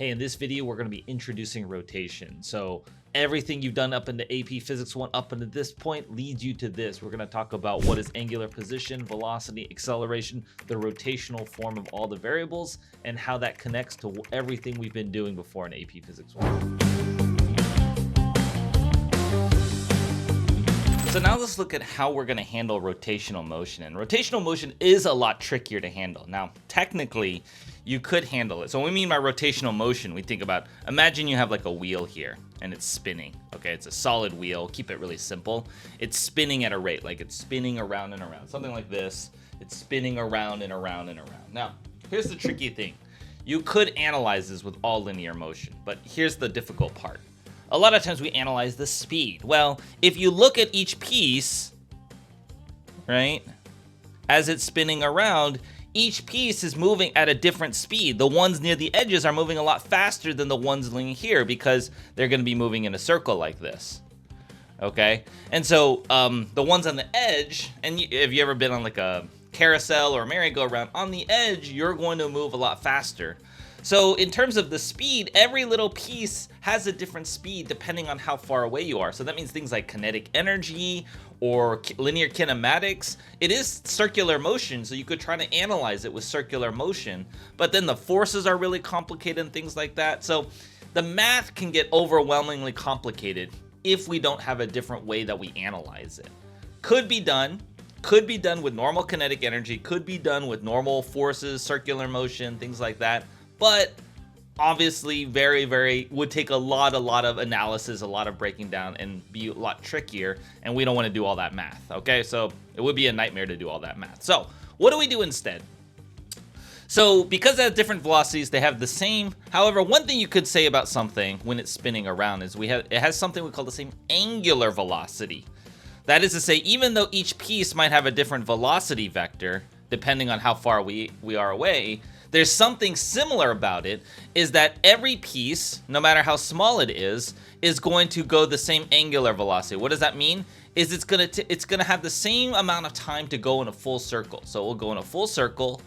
Hey, in this video, we're going to be introducing rotation. So everything you've done up into AP Physics 1 up into this point leads you to this. We're going to talk about what is angular position, velocity, acceleration, the rotational form of all the variables, and how that connects to everything we've been doing before in AP Physics 1. So now let's look at how we're going to handle rotational motion. And rotational motion is a lot trickier to handle. Now, technically, you could handle it. So when we mean by rotational motion, we think about, imagine you have like a wheel here and it's spinning. Okay, it's a solid wheel. Keep it really simple. It's spinning at a rate, like it's spinning around and around. Something like this. It's spinning around and around and around. Now, here's the tricky thing. You could analyze this with all linear motion, but here's the difficult part. A lot of times we analyze the speed. Well, if you look at each piece, right, as it's spinning around, each piece is moving at a different speed. The ones near the edges are moving a lot faster than the ones leaning here because they're going to be moving in a circle like this. Okay? And so the ones on the edge, and have you ever been on like a carousel or a merry-go-round, on the edge, you're going to move a lot faster. So in terms of the speed, every little piece has a different speed depending on how far away you are. So that means things like kinetic energy or linear kinematics. It is circular motion, so you could try to analyze it with circular motion. But then the forces are really complicated and things like that. So the math can get overwhelmingly complicated if we don't have a different way that we analyze it. Could be done with normal kinetic energy, could be done with normal forces, circular motion, things like that. But obviously would take a lot of analysis, a lot of breaking down, and be a lot trickier, and we don't want to do all that math. Okay, so it would be a nightmare to do all that math. So what do we do instead? So because they have different velocities, they have the same. However, one thing you could say about something when it's spinning around is it has something we call the same angular velocity. That is to say, even though each piece might have a different velocity vector depending on how far we are away, there's something similar about it, is that every piece, no matter how small it is going to go the same angular velocity. What does that mean? Is it's gonna have the same amount of time to go in a full circle. So we'll go in a full circle,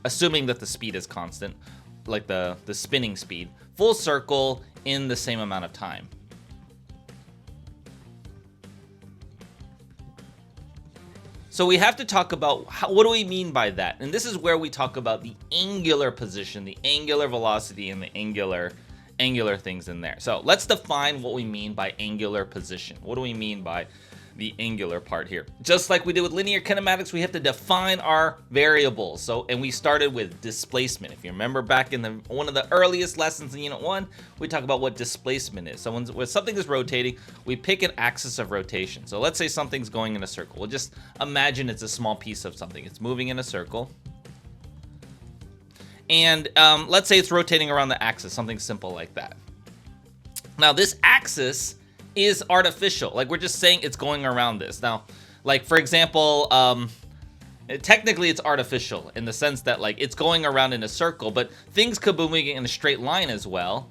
assuming that the speed is constant, like the spinning speed. Full circle in the same amount of time. So we have to talk about what do we mean by that? And this is where we talk about the angular position, the angular velocity, and the angular things in there. So let's define what we mean by angular position. What do we mean by the angular part here? Just like we did with linear kinematics, we have to define our variables. And we started with displacement. If you remember back in one of the earliest lessons in Unit 1, we talk about what displacement is. So when something is rotating, we pick an axis of rotation. So let's say something's going in a circle. We'll just imagine it's a small piece of something. It's moving in a circle. And let's say it's rotating around the axis, something simple like that. Now this axis is artificial. Like, we're just saying it's going around this. Now, like, for example, technically it's artificial in the sense that, like, it's going around in a circle, but things could be moving in a straight line as well,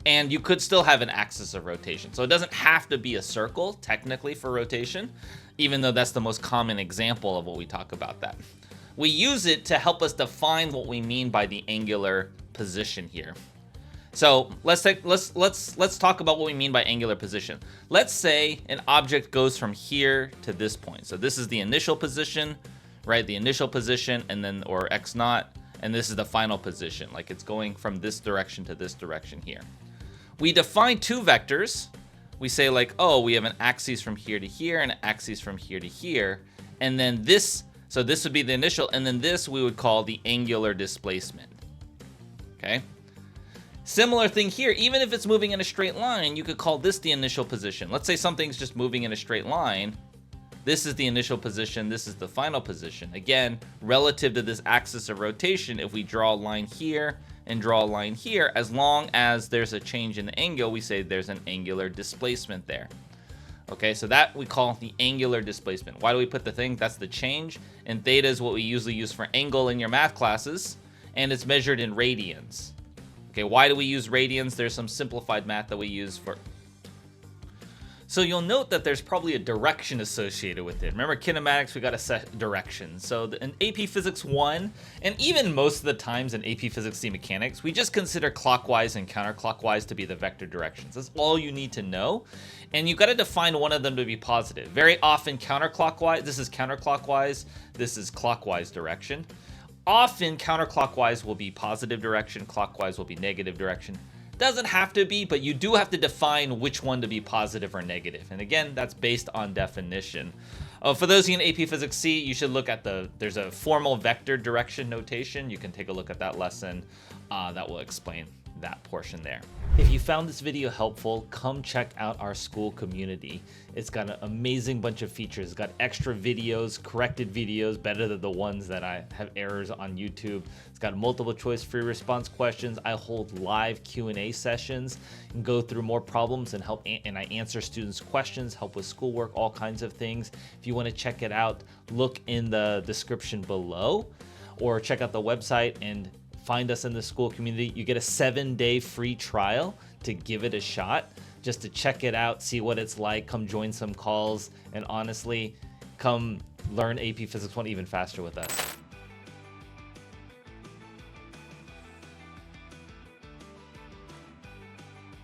and you could still have an axis of rotation. So it doesn't have to be a circle, technically, for rotation, even though that's the most common example of what we talk about that. We use it to help us define what we mean by the angular position here. So let's talk about what we mean by angular position. Let's say an object goes from here to this point. So this is the initial position, right? The initial position, and then, or x naught, and this is the final position. Like, it's going from this direction to this direction here. We define two vectors. We say, like, oh, we have an axis from here to here and an axis from here to here. And then this, so this would be the initial, and then this we would call the angular displacement. Okay? Similar thing here, even if it's moving in a straight line, you could call this the initial position. Let's say something's just moving in a straight line. This is the initial position, this is the final position. Again, relative to this axis of rotation, if we draw a line here and draw a line here, as long as there's a change in the angle, we say there's an angular displacement there. Okay, so that we call the angular displacement. Why do we put the thing? That's the change. And theta is what we usually use for angle in your math classes, and it's measured in radians. Okay, why do we use radians? There's some simplified math that we use for. So you'll note that there's probably a direction associated with it. Remember kinematics, we got to set direction. So in AP Physics 1, and even most of the times in AP Physics C Mechanics, we just consider clockwise and counterclockwise to be the vector directions. That's all you need to know. And you've got to define one of them to be positive. Very often counterclockwise, this is counterclockwise, this is clockwise direction. Often counterclockwise will be positive direction, clockwise will be negative direction. Doesn't have to be, but you do have to define which one to be positive or negative. And again, that's based on definition. For those of you in AP Physics C, you should look at there's a formal vector direction notation. You can take a look at that lesson. That will explain that portion there. If you found this video helpful, come check out our school community. It's got an amazing bunch of features. It's got extra videos, corrected videos, better than the ones that I have errors on YouTube. It's got multiple choice free response questions. I hold live Q&A sessions and go through more problems and I answer students' questions, help with schoolwork, all kinds of things. If you want to check it out, look in the description below or check out the website and find us in the school community. You get a 7-day free trial to give it a shot, just to check it out, see what it's like, come join some calls, and honestly, come learn AP Physics 1 even faster with us.